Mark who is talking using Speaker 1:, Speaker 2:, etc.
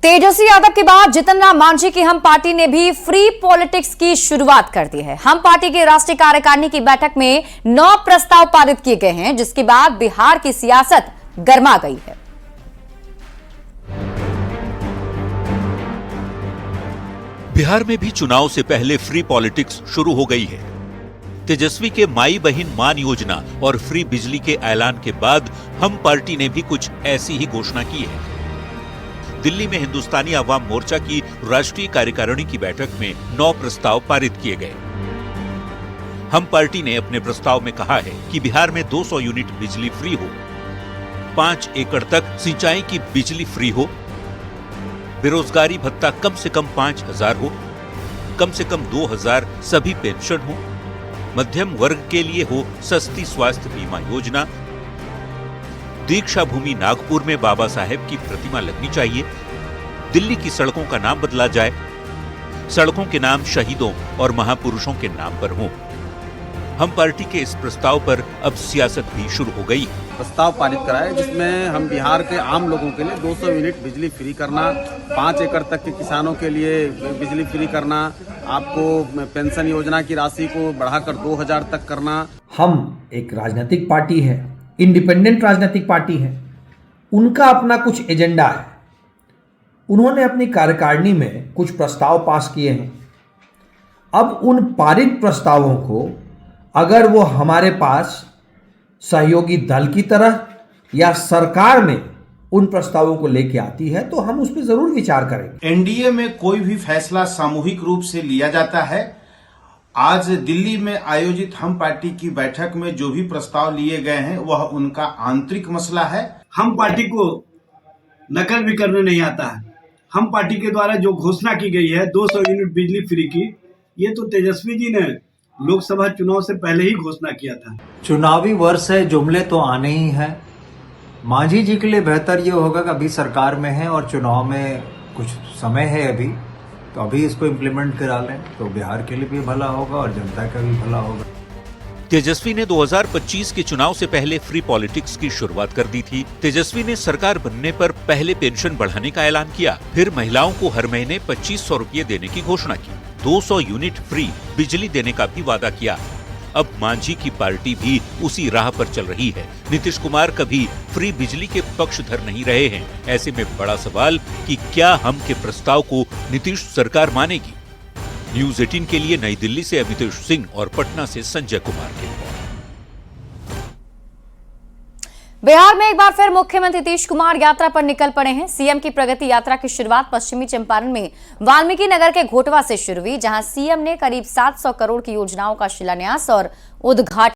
Speaker 1: तेजस्वी यादव के बाद जीतन राम मांझी की हम पार्टी ने भी फ्री पॉलिटिक्स की शुरुआत कर दी है। हम पार्टी की राष्ट्रीय कार्यकारिणी की बैठक में 9 प्रस्ताव पारित किए गए हैं, जिसके बाद बिहार की सियासत गर्मा गई है।
Speaker 2: बिहार में भी चुनाव से पहले फ्री पॉलिटिक्स शुरू हो गई है। तेजस्वी के माई बहिन मान योजना और फ्री बिजली के ऐलान के बाद हम पार्टी ने भी कुछ ऐसी ही घोषणा की है। दिल्ली में हिंदुस्तानी आवाम मोर्चा की राष्ट्रीय कार्यकारिणी की बैठक में 9 प्रस्ताव पारित किए गए। हम पार्टी ने अपने प्रस्ताव में कहा है कि बिहार में 200 यूनिट बिजली फ्री हो, 5 एकड़ तक सिंचाई की बिजली फ्री हो, बेरोजगारी भत्ता कम से कम 5,000 हो, कम से कम 2,000 सभी पेंशन हो, मध्यम वर्ग के लिए हो सस्ती स्वास्थ्य बीमा योजना, दीक्षा भूमि नागपुर में बाबा साहेब की प्रतिमा लगनी चाहिए, दिल्ली की सड़कों का नाम बदला जाए, सड़कों के नाम शहीदों और महापुरुषों के नाम पर हों। हम पार्टी के इस प्रस्ताव पर अब सियासत भी शुरू हो गई।
Speaker 3: प्रस्ताव पारित करा है जिसमें हम बिहार के आम लोगों के लिए 200 यूनिट बिजली फ्री करना, 5 एकड़ तक के किसानों के लिए बिजली फ्री करना, आपको पेंशन योजना की राशि को बढ़ाकर 2,000 तक करना।
Speaker 4: हम एक राजनीतिक पार्टी है, इंडिपेंडेंट राजनीतिक पार्टी है, उनका अपना कुछ एजेंडा है। उन्होंने अपनी कार्यकारिणी में कुछ प्रस्ताव पास किए हैं। अब उन पारित प्रस्तावों को अगर वो हमारे पास सहयोगी दल की तरह या सरकार में उन प्रस्तावों को लेके आती है तो हम उस पर जरूर विचार करेंगे।
Speaker 5: एनडीए में कोई भी फैसला सामूहिक रूप से लिया जाता है। आज दिल्ली में आयोजित हम पार्टी की बैठक में जो भी प्रस्ताव लिए गए हैं वह उनका आंतरिक मसला है।
Speaker 6: हम पार्टी को नकल भी करने नहीं आता है। हम पार्टी के द्वारा जो घोषणा की गई है 200 यूनिट बिजली फ्री की, ये तो तेजस्वी जी ने लोकसभा चुनाव से पहले ही घोषणा किया था।
Speaker 7: चुनावी वर्ष है, जुमले तो आने ही हैं। मांझी जी के लिए बेहतर ये होगा कि अभी सरकार में है और चुनाव में कुछ समय है अभी, तो अभी इसको इम्प्लीमेंट करा लें तो बिहार के लिए भी भला होगा और जनता का भी भला होगा।
Speaker 2: तेजस्वी ने 2025 के चुनाव से पहले फ्री पॉलिटिक्स की शुरुआत कर दी थी। तेजस्वी ने सरकार बनने पर पहले पेंशन बढ़ाने का ऐलान किया, फिर महिलाओं को हर महीने 2,500 रुपये देने की घोषणा की, 200 यूनिट फ्री बिजली देने का भी वादा किया। अब मांझी की पार्टी भी उसी राह पर चल रही है। नीतीश कुमार कभी फ्री बिजली के पक्षधर नहीं रहे हैं। ऐसे में बड़ा सवाल कि क्या हम के प्रस्ताव को नीतीश सरकार मानेगी। न्यूज़ 18 के लिए नई दिल्ली से अमितेश सिंह और पटना से संजय कुमार की रिपोर्ट।
Speaker 1: बिहार में एक बार फिर मुख्यमंत्री नीतीश कुमार यात्रा पर निकल पड़े हैं। सीएम की प्रगति यात्रा की शुरुआत पश्चिमी चंपारण में वाल्मीकि नगर के घोटवा से शुरू हुई, जहां सीएम ने करीब 700 करोड़ की योजनाओं का शिलान्यास और उद्घाटन